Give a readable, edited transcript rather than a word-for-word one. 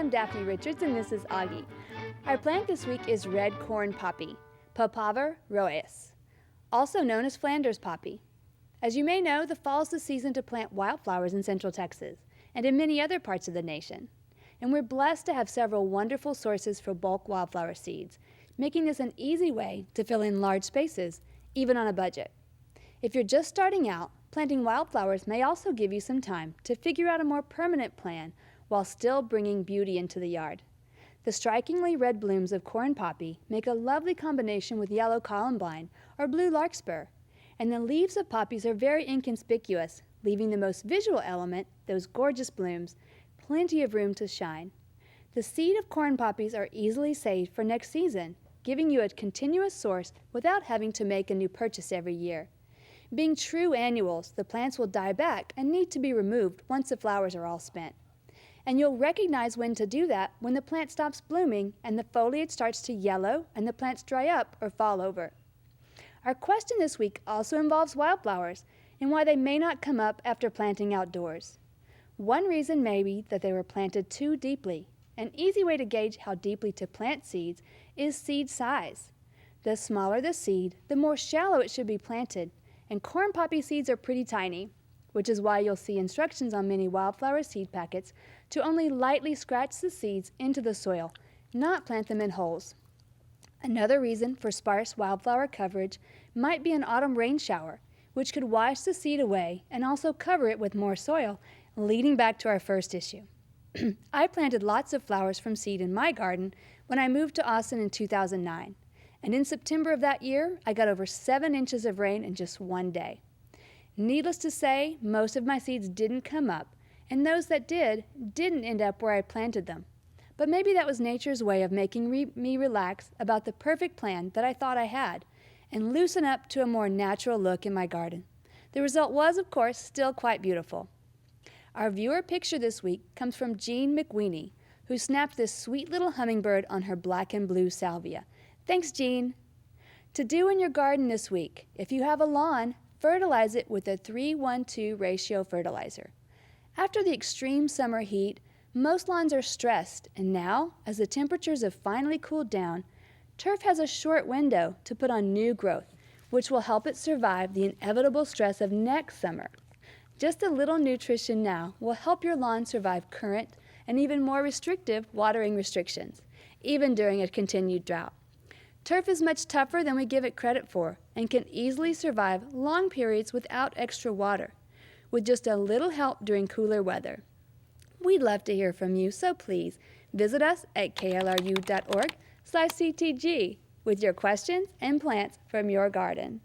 I'm Daphne Richards and this is Augie. Our plant this week is red corn poppy, Papaver roeus, also known as Flanders poppy. As you may know, the fall is the season to plant wildflowers in Central Texas and in many other parts of the nation. And we're blessed to have several wonderful sources for bulk wildflower seeds, making this an easy way to fill in large spaces, even on a budget. If you're just starting out, planting wildflowers may also give you some time to figure out a more permanent plan while still bringing beauty into the yard. The strikingly red blooms of corn poppy make a lovely combination with yellow columbine or blue larkspur, and the leaves of poppies are very inconspicuous, leaving the most visual element, those gorgeous blooms, plenty of room to shine. The seed of corn poppies are easily saved for next season, giving you a continuous source without having to make a new purchase every year. Being true annuals, the plants will die back and need to be removed once the flowers are all spent. And you'll recognize when to do that when the plant stops blooming and the foliage starts to yellow and the plants dry up or fall over. Our question this week also involves wildflowers and why they may not come up after planting outdoors. One reason may be that they were planted too deeply. An easy way to gauge how deeply to plant seeds is seed size. The smaller the seed, the more shallow it should be planted, and corn poppy seeds are pretty tiny, which is why you'll see instructions on many wildflower seed packets to only lightly scratch the seeds into the soil, not plant them in holes. Another reason for sparse wildflower coverage might be an autumn rain shower, which could wash the seed away and also cover it with more soil, leading back to our first issue. I planted lots of flowers from seed in my garden when I moved to Austin in 2009. And in September of that year, I got over 7 inches of rain in just one day. Needless to say, most of my seeds didn't come up, and those that didn't end up where I planted them. But maybe that was nature's way of making me relax about the perfect plan that I thought I had, and loosen up to a more natural look in my garden. The result was, of course, still quite beautiful. Our viewer picture this week comes from Jean McWeeny, who snapped this sweet little hummingbird on her black and blue salvia. Thanks, Jean. To do in your garden this week, if you have a lawn, fertilize it with a 3:1:2 ratio fertilizer. After the extreme summer heat, most lawns are stressed, and now, as the temperatures have finally cooled down, turf has a short window to put on new growth, which will help it survive the inevitable stress of next summer. Just a little nutrition now will help your lawn survive current and even more restrictive watering restrictions, even during a continued drought. Turf is much tougher than we give it credit for and can easily survive long periods without extra water, with just a little help during cooler weather. We'd love to hear from you, so please visit us at klru.org/ctg with your questions and plants from your garden.